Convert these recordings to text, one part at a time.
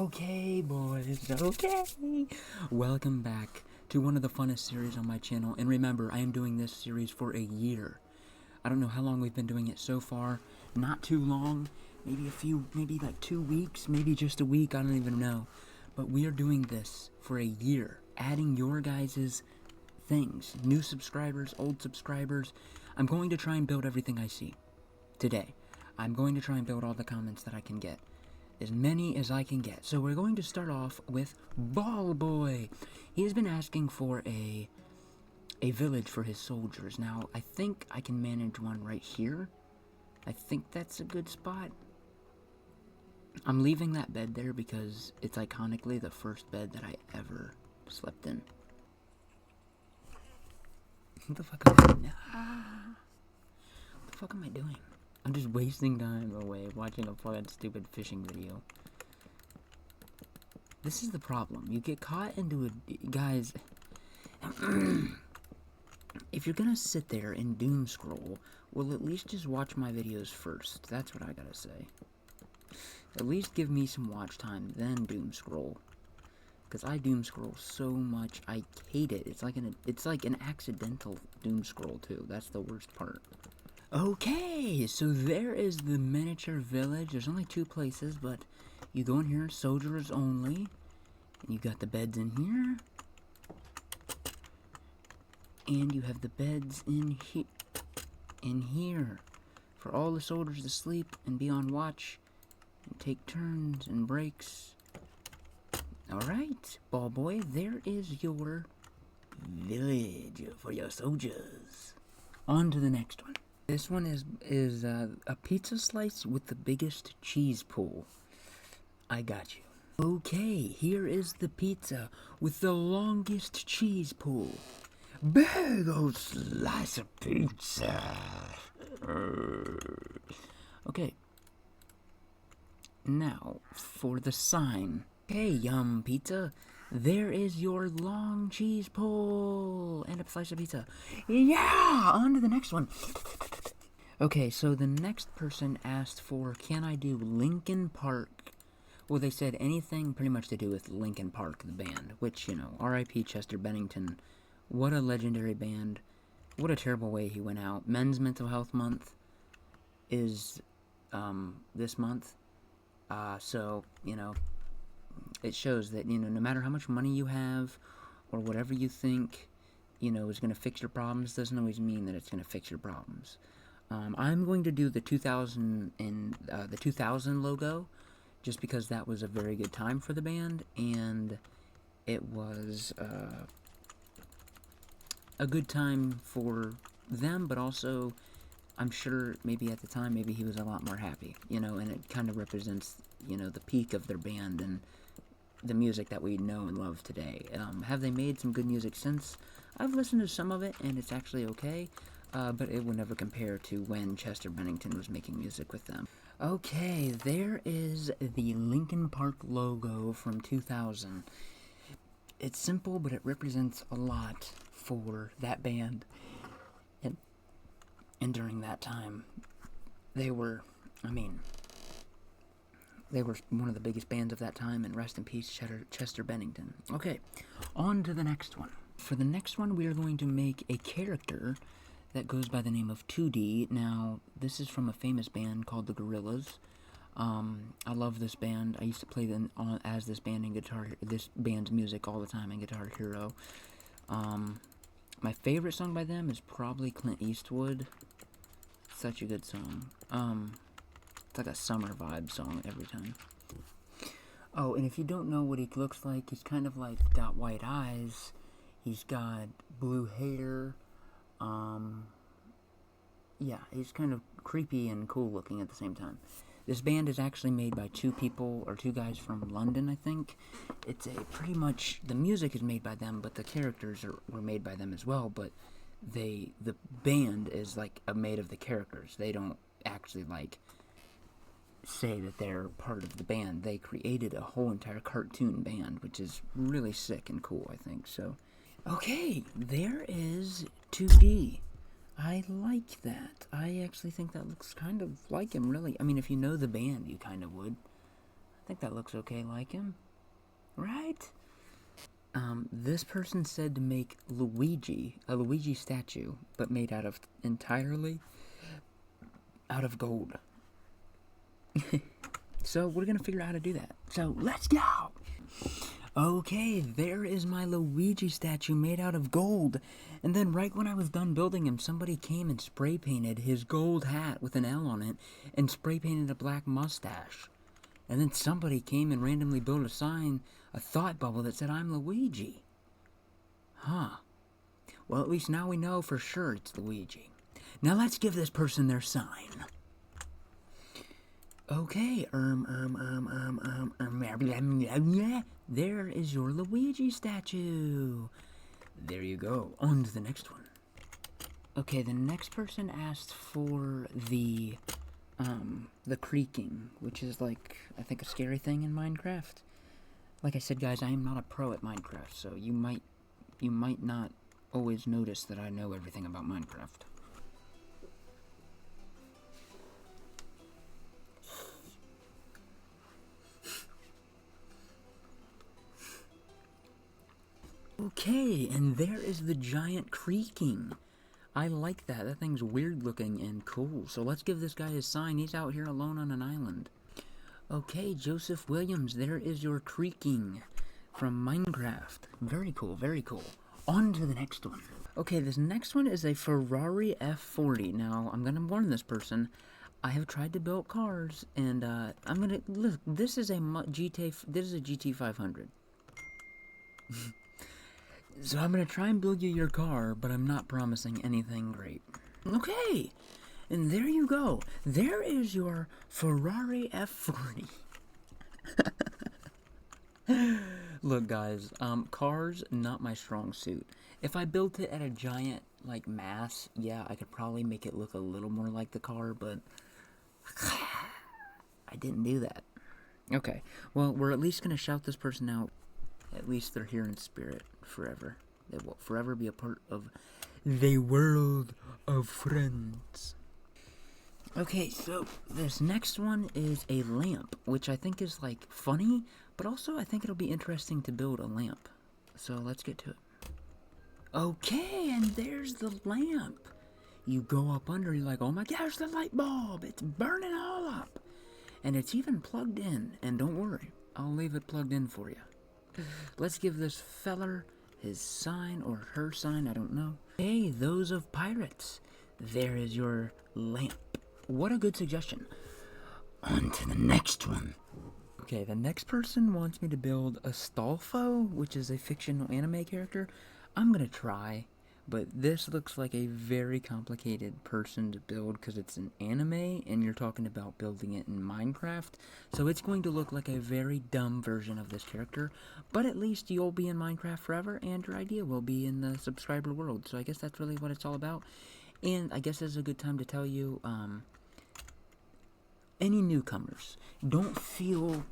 Okay, boys, okay. Welcome back to one of the funnest series on my channel. And remember, I am doing this series for a year. I don't know how long we've been doing it so far. Not too long. Maybe like 2 weeks, maybe just a week, I don't even know. But we are doing this for a year. Adding your guys' things. New subscribers, old subscribers. I'm going to try and build everything I see today. I'm going to try and build all the comments that I can get. As many as I can get. So we're going to start off with Ball Boy. He has been asking for a village for his soldiers. Now, I think I can manage one right here. I think that's a good spot. I'm leaving that bed there because it's iconically the first bed that I ever slept in. What the fuck am I doing? I'm just wasting time away watching a fucking stupid fishing video. This is the problem. You get caught into a... Guys... if you're gonna sit there and doom scroll, well, at least just watch my videos first. That's what I gotta say. At least give me some watch time, then doom scroll. Because I doom scroll so much, I hate it. It's like an accidental doom scroll, too. That's the worst part. Okay, so there is the miniature village. There's only 2 places, but you go in here, soldiers only. And you got the beds in here. And you have the beds in here. For all the soldiers to sleep and be on watch. And take turns and breaks. Alright, Ball Boy, there is your village for your soldiers. On to the next one. This one is a pizza slice with the biggest cheese pool. I got you. Okay, here is the pizza with the longest cheese pool. Big old slice of pizza. Okay. Now, for the sign. Hey, Yum Pizza. There is your long cheese pull and a slice of pizza. Yeah! On to the next one. Okay, so the next person asked for, can I do Linkin Park? Well, they said anything pretty much to do with Linkin Park, the band. Which, you know, R.I.P. Chester Bennington. What a legendary band. What a terrible way he went out. Men's Mental Health Month is this month. So, you know... It shows that, you know, no matter how much money you have or whatever you think, you know, is going to fix your problems, doesn't always mean that it's going to fix your problems. I'm going to do the 2000 logo just because that was a very good time for the band, and it was a good time for them, but also I'm sure maybe at the time maybe he was a lot more happy, you know, and it kind of represents, you know, the peak of their band and the music that we know and love today. Have they made some good music since? I've listened to some of it, and it's actually okay, but it will never compare to when Chester Bennington was making music with them. Okay, there is the Linkin Park logo from 2000. It's simple, but it represents a lot for that band. And during that time, they were, they were one of the biggest bands of that time, and rest in peace, Chester Bennington. Okay, on to the next one. For the next one, we are going to make a character that goes by the name of 2D. Now, this is from a famous band called the Gorillaz. I love this band. I used to play as this band in this band's music all the time in Guitar Hero. My favorite song by them is probably Clint Eastwood. Such a good song. It's like a summer vibe song every time. Oh, and if you don't know what he looks like, he's kind of like got white eyes. He's got blue hair. Yeah, he's kind of creepy and cool looking at the same time. This band is actually made by 2 guys from London, I think. It's pretty much, the music is made by them, but the characters were made by them as well, but the band is like made of the characters. They don't actually like say that they're part of the band. They created a whole entire cartoon band, which is really sick and cool, I think. So, okay, there is 2D. I like that. I actually think that looks kind of like him, really. I mean, if you know the band, you kind of would. I think that looks okay like him. Right? This person said to make Luigi, a Luigi statue, but made entirely out of gold. So we're gonna figure out how to do that. So let's go! Okay, there is my Luigi statue made out of gold. And then right when I was done building him, somebody came and spray painted his gold hat with an L on it and spray painted a black mustache. And then somebody came and randomly built a sign, a thought bubble that said, "I'm Luigi." Huh. Well, at least now we know for sure it's Luigi. Now let's give this person their sign. Okay, there is your Luigi statue. There you go. On to the next one. Okay, the next person asked for the creaking, which is like, I think, a scary thing in Minecraft. Like I said, guys, I am not a pro at Minecraft, so you might not always notice that I know everything about Minecraft. Okay, and there is the giant creaking. I like that. That thing's weird looking and cool. So let's give this guy his sign. He's out here alone on an island. Okay, Joseph Williams, there is your creaking from Minecraft. Very cool, very cool. On to the next one. Okay, this next one is a Ferrari F40. Now, I'm gonna warn this person. I have tried to build cars, and I'm gonna look. This is a GT 500. So I'm gonna try and build you your car, but I'm not promising anything great. Okay, and there you go. There is your Ferrari F40. Look, guys, cars, not my strong suit. If I built it at a giant, like, mass, yeah, I could probably make it look a little more like the car, but I didn't do that. Okay, well, we're at least gonna shout this person out. At least they're here in spirit forever. They will forever be a part of the world of friends. Okay, so this next one is a lamp, which I think is, like, funny, but also I think it'll be interesting to build a lamp. So let's get to it. Okay, and there's the lamp. You go up under, you're like, oh my gosh, the light bulb, it's burning all up. And it's even plugged in, and don't worry, I'll leave it plugged in for you. Let's give this feller his sign, or her sign, I don't know. Hey, those of pirates, there is your lamp. What a good suggestion. On to the next one. Okay, the next person wants me to build Astolfo, which is a fictional anime character. I'm gonna try, but this looks like a very complicated person to build because it's an anime and you're talking about building it in Minecraft. So it's going to look like a very dumb version of this character, but at least you'll be in Minecraft forever and your idea will be in the subscriber world. So I guess that's really what it's all about. And I guess this is a good time to tell you, any newcomers, don't feel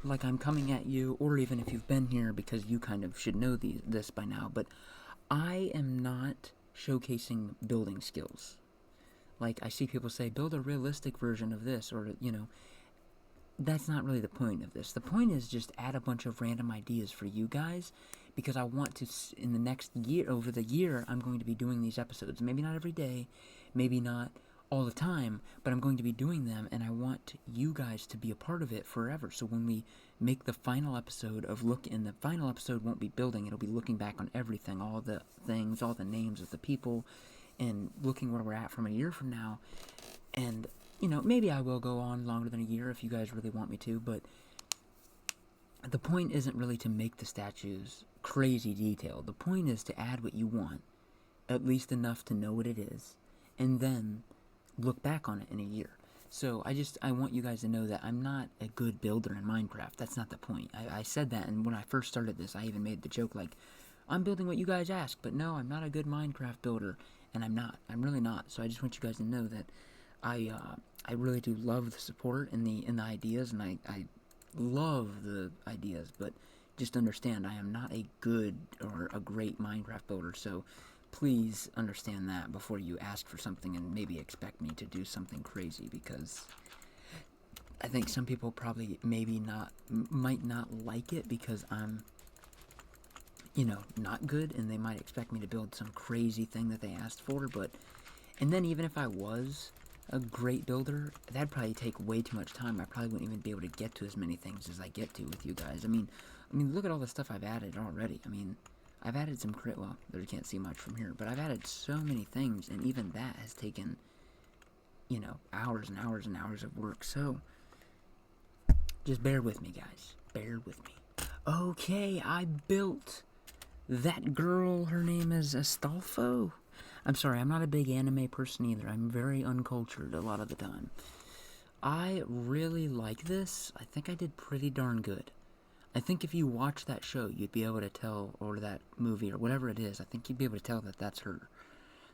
like I'm coming at you, or even if you've been here, because you kind of should know this by now, but I am not showcasing building skills. Like, I see people say, build a realistic version of this, or, you know, that's not really the point of this. The point is just add a bunch of random ideas for you guys, because I want to, in the next year, over the year, I'm going to be doing these episodes. Maybe not every day, maybe not all the time, but I'm going to be doing them, and I want you guys to be a part of it forever. So when we make the final episode and the final episode won't be building, it'll be looking back on everything, all the things, all the names of the people, and looking where we're at from a year from now. And, you know, maybe I will go on longer than a year if you guys really want me to, but the point isn't really to make the statues crazy detailed. The point is to add what you want, at least enough to know what it is, and then look back on it in a year. So I want you guys to know that I'm not a good builder in Minecraft. That's not the point. I said that, and when I first started this, I even made the joke, like, I'm building what you guys ask, but no, I'm not a good Minecraft builder, and I'm not. I'm really not. So I just want you guys to know that I really do love the support and the ideas, and I love the ideas, but just understand I am not a good or a great Minecraft builder, so please understand that before you ask for something and maybe expect me to do something crazy, because I think some people probably might not like it because I'm, not good, and they might expect me to build some crazy thing that they asked for, and then even if I was a great builder, that'd probably take way too much time. I probably wouldn't even be able to get to as many things as I get to with you guys. I mean, look at all the stuff I've added already. I've added some well, you can't see much from here, but I've added so many things, and even that has taken, hours and hours and hours of work, so just bear with me, guys. Bear with me. Okay, I built that girl. Her name is Astolfo. I'm sorry, I'm not a big anime person either. I'm very uncultured a lot of the time. I really like this. I think I did pretty darn good. I think if you watch that show, you'd be able to tell, or that movie, or whatever it is, I think you'd be able to tell that that's her.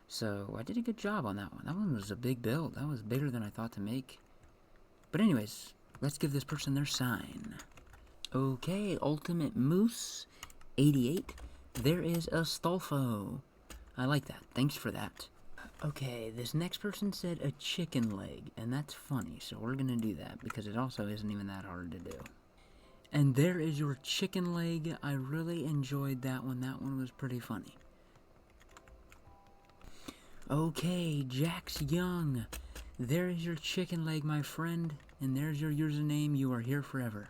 So, I did a good job on that one. That one was a big build. That was bigger than I thought to make. But anyways, let's give this person their sign. Okay, Ultimate Moose 88. There is Astolfo. I like that. Thanks for that. Okay, this next person said a chicken leg, and that's funny, so we're gonna do that because it also isn't even that hard to do. And there is your chicken leg. I really enjoyed that one. That one was pretty funny. Okay, Jax Young. There is your chicken leg, my friend, and there's your username. You are here forever.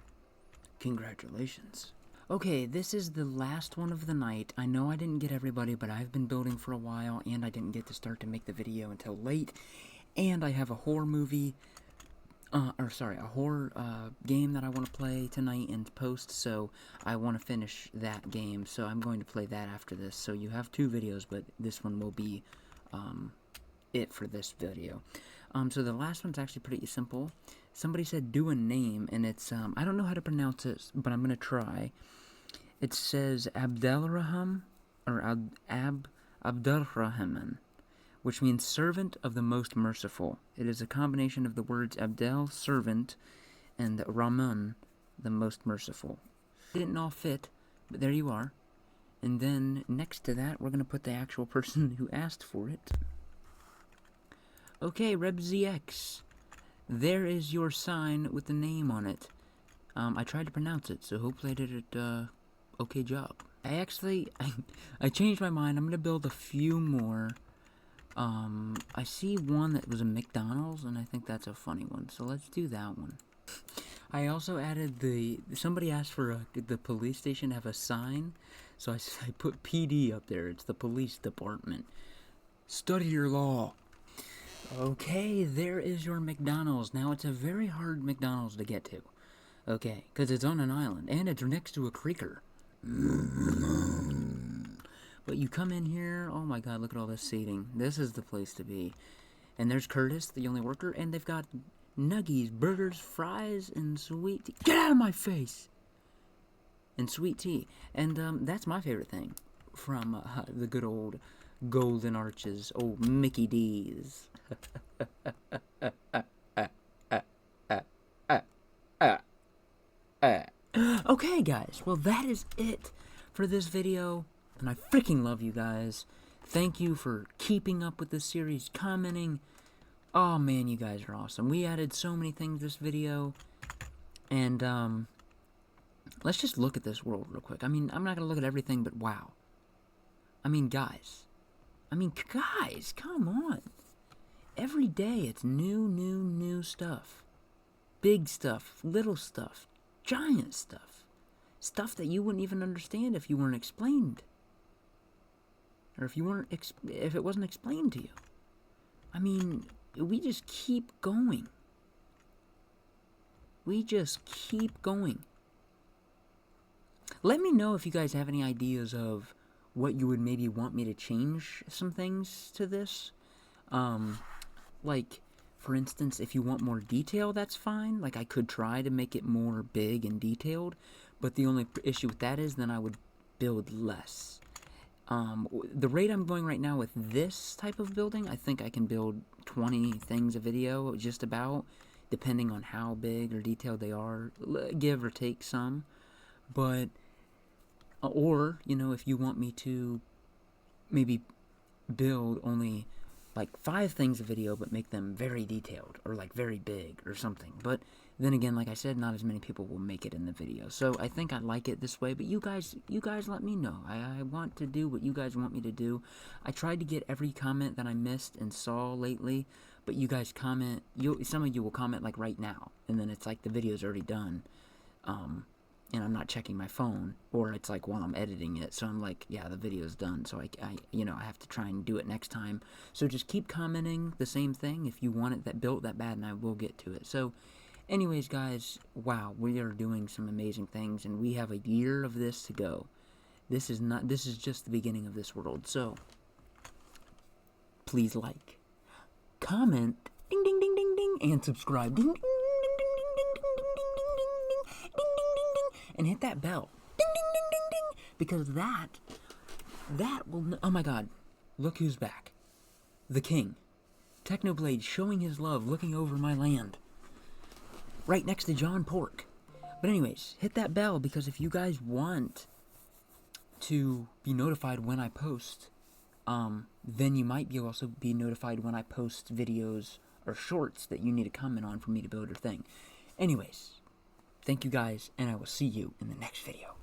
Congratulations. Okay, this is the last one of the night. I know I didn't get everybody, but I've been building for a while, and I didn't get to start to make the video until late. And I have a horror movie, a horror game that I want to play tonight and post, so I want to finish that game, so I'm going to play that after this. So you have 2 videos, but this one will be it for this video. So the last one's actually pretty simple. Somebody said do a name, and it's, I don't know how to pronounce it, but I'm going to try. It says Abdelrahman, or Abdelrahman, which means servant of the most merciful. It is a combination of the words Abdel, servant, and Rahman, the most merciful. It didn't all fit, but there you are. And then next to that, we're going to put the actual person who asked for it. Okay, RebZX. There is your sign with the name on it. I tried to pronounce it, so hopefully I did it, okay job. I changed my mind. I'm going to build a few more. I see one that was a McDonald's, and I think that's a funny one, so let's do that one. I also added somebody asked for the police station to have a sign, so I put PD up there. It's the police department. Study your law. Okay, there is your McDonald's. Now, it's a very hard McDonald's to get to. Okay, because it's on an island, and it's next to a creeker. But you come in here, oh my god, look at all this seating. This is the place to be. And there's Curtis, the only worker, and they've got nuggies, burgers, fries, and sweet tea. Get out of my face! And sweet tea. And that's my favorite thing from the good old Golden Arches, old Mickey D's. Okay, guys, well, that is it for this video, and I freaking love you guys. Thank you for keeping up with this series, commenting. Oh, man, you guys are awesome. We added so many things this video, and, let's just look at this world real quick. I'm not going to look at everything, but wow. Guys, come on. Every day it's new stuff. Big stuff, little stuff, giant stuff. Stuff that you wouldn't even understand if you weren't explained. Or if it wasn't explained to you. We just keep going. Let me know if you guys have any ideas of what you would maybe want me to change some things to this. Like, for instance, if you want more detail, that's fine. Like, I could try to make it more big and detailed, but the only issue with that is then I would build less. The rate I'm going right now with this type of building, I think I can build 20 things a video, just about, depending on how big or detailed they are, give or take some. But, or, if you want me to maybe build only like 5 things a video, but make them very detailed, or like very big, or something. But Then again, like I said, not as many people will make it in the video. So I think I like it this way, but you guys let me know. I want to do what you guys want me to do. I tried to get every comment that I missed and saw lately, but you guys comment, some of you will comment like right now, and then it's like the video's already done. And I'm not checking my phone, or it's like while I'm editing it, so I'm like, yeah, the video's done, so I have to try and do it next time. So just keep commenting the same thing if you want it built that bad, and I will get to it. So anyways, guys, wow, we are doing some amazing things, and we have a year of this to go. This is just the beginning of this world. So please like, comment, ding ding ding ding ding, and subscribe, ding ding ding ding ding ding ding ding ding ding ding ding ding ding, and hit that bell, ding ding ding ding ding, because that will. Oh my God, look who's back, the king, Technoblade, showing his love, looking over my land, right next to John Pork. But anyways, hit that bell, because if you guys want to be notified when I post, then you might also be notified when I post videos or shorts that you need to comment on for me to build your thing. Anyways, thank you guys, and I will see you in the next video.